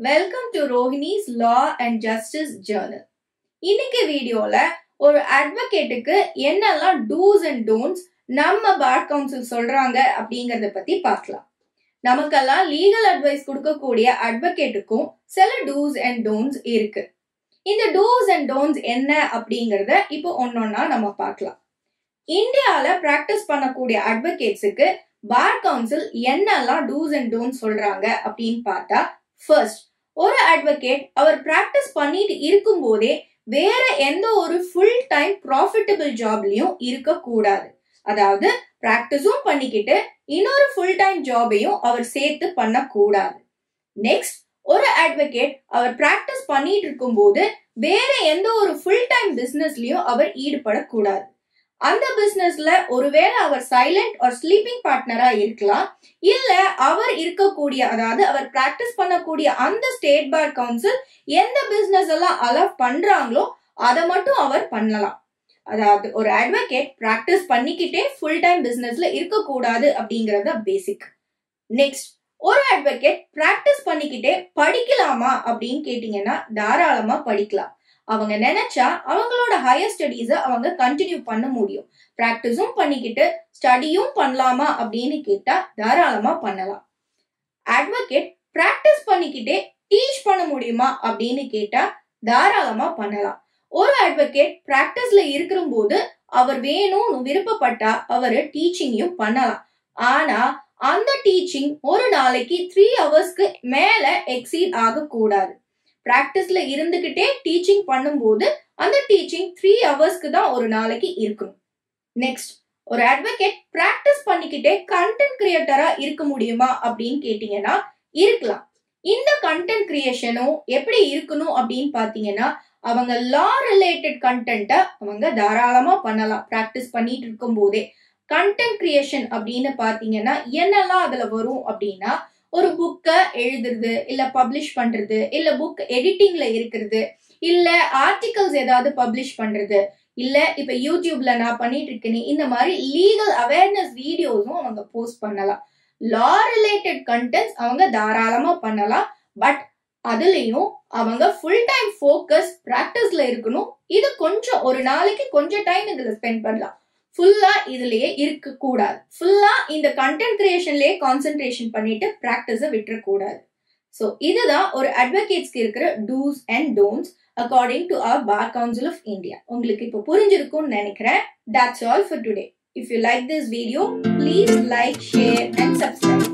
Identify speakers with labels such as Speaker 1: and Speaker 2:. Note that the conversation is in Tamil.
Speaker 1: Welcome to Rohini's Law and Justice Journal. இன்னைக்கு வீடியோல ஒரு அட்வொகேட்டுக்கு என்னெல்லாம் do's and don'ts நம்ம பார் கவுன்சில் சொல்றாங்க அப்படிங்கறத பத்தி பார்க்கலாம். நமக்கெல்லாம் லீகல் அட்வைஸ் கொடுக்கக்கூடிய அட்வொகேட்டுக்கும் சில do's and don'ts இருக்கு. இந்த do's and don'ts என்ன அப்படிங்கறத இப்போ ஒன்னொன்னா நம்ம பார்க்கலாம். இந்தியால பிராக்டிஸ் பண்ணக்கூடிய அட்வொகேட்ஸுக்கு பார் கவுன்சில் என்னெல்லாம் do's and don'ts சொல்றாங்க அப்படின்னு பார்த்தா, ஃபர்ஸ்ட், ஒரு அட்வொகேட் அவர் பிராக்டிஸ் பண்ணிட்டு இருக்கும் போதே வேற எந்த ஒரு ஃபுல் டைம் ப்ராஃபிட்டபிள் ஜாப்லயும் இருக்க கூடாது. அதாவது பிராக்டிஸும் பண்ணிக்கிட்டு இன்னொரு ஃபுல் டைம் ஜாபையும் அவர் சேர்த்து பண்ண கூடாது. நெக்ஸ்ட், ஒரு அட்வொகேட் அவர் பிராக்டிஸ் பண்ணிட்டு இருக்கும் போது வேற எந்த ஒரு ஃபுல் டைம் பிசினஸ்லயும் அவர் ஈடுபடக்கூடாது. அந்த பிசினஸ்ல ஒருவேளை அவர் சைலண்ட் ஆர் ஸ்லீப்பிங் பார்ட்னரா இருக்கலாம், இல்ல அவர் இருக்கக்கூடிய, அதாவது அவர் பிராக்டிஸ் பண்ணக்கூடிய அந்த ஸ்டேட் பார் கவுன்சில் எந்த பிசினஸ் எல்லாம் அலோவ் பண்றாங்களோ அதை மட்டும் அவர் பண்ணலாம். அதாவது ஒரு அட்வொகேட் பிராக்டிஸ் பண்ணிக்கிட்டே ஃபுல் டைம் பிசினஸ்ல இருக்கக்கூடாது அப்படிங்கறது பேசிக். நெக்ஸ்ட், ஒரு அட்வொகேட் பிராக்டிஸ் பண்ணிக்கிட்டே படிக்கலாமா அப்படின்னு கேட்டீங்கன்னா தாராளமா படிக்கலாம். அவங்க நினைச்சா அவங்களோட ஹையர் ஸ்டடீஸ அவங்க கண்டினியூ பண்ண முடியும். பிராக்டிஸும் பண்ணிக்கிட்டு ஸ்டடியும் பண்ணலாமா அப்படின்னு கேட்டா தாராளமா பண்ணலாம். அட்வொகேட் பிராக்டிஸ் பண்ணிக்கிட்டே டீச் பண்ண முடியுமா அப்படின்னு கேட்டா தாராளமா பண்ணலாம். ஒரு அட்வொகேட் பிராக்டிஸ்ல இருக்கிற போது அவர் வேணும்னு விருப்பப்பட்டா அவரு டீச்சிங்கையும் பண்ணலாம். ஆனா அந்த டீச்சிங் ஒரு நாளைக்கு 3 ஹவர்ஸ்க்கு மேல எக்ஸீட் ஆக கூடாது. பிராக்டிஸ்ல இருந்துகிட்டே டீச்சிங் பண்ணும்போது அந்த டீச்சிங் 3 ஹவர்ஸ்க்கு தான் ஒரு நாளைக்கு இருக்கணும். நெக்ஸ்ட், ஒரு அட்வொகேட் பிராக்டிஸ் பண்ணிக்கிட்டே கண்டென்ட் கிரியேட்டரா இருக்க முடியுமா அப்படின்னு கேட்டீங்கன்னா இருக்கலாம். இந்த கண்டென்ட் கிரியேஷனும் எப்படி இருக்கணும் அப்படின்னு பாத்தீங்கன்னா, அவங்க லா ரிலேட்டட் கண்டென்ட்டை அவங்க தாராளமா பண்ணலாம். பிராக்டிஸ் பண்ணிட்டு இருக்கும் போதே கண்டென்ட் கிரியேஷன் அப்படின்னு பாத்தீங்கன்னா என்னெல்லாம் அதுல வரும் அப்படின்னா, ஒரு புக்கை எழுதுறது, இல்ல பப்ளிஷ் பண்றது, இல்ல புக் எடிட்டிங்ல இருக்கிறது, இல்ல ஆர்டிகல்ஸ் ஏதாவது பப்ளிஷ் பண்றது, இல்ல இப்ப யூடியூப்ல நான் பண்ணிட்டு இருக்கேன் இந்த மாதிரி லீகல் அவேர்னஸ் வீடியோஸும் அவங்க போஸ்ட் பண்ணலாம். லா ரிலேட்டட் கண்டென்ட்ஸ் அவங்க தாராளமா பண்ணலாம். பட் அதுலயும் அவங்க ஃபுல் டைம் ஃபோக்கஸ் பிராக்டிஸ்ல இருக்கணும். இது கொஞ்சம் ஒரு நாளைக்கு கொஞ்சம் டைம் இதுல ஸ்பெண்ட் பண்ணலாம். ஃபுல்லா இதுலயே இருக்க கூடாது. ஃபுல்லா இந்த கண்டென்ட் கிரியேஷன்லயே கான்சென்ட்ரேஷன் பண்ணிட்டு பிராக்டிஸ விட்டுறக்கூடாது. சோ இதுதான் ஒரு அட்வொகேட்ஸ்க்கு இருக்கிற dos and don'ts according to our Bar Council of India. உங்களுக்கு இப்போ புரிஞ்சிருக்கும்னு நினைக்கிறேன். That's all for today. If you like this video, please like, share and subscribe.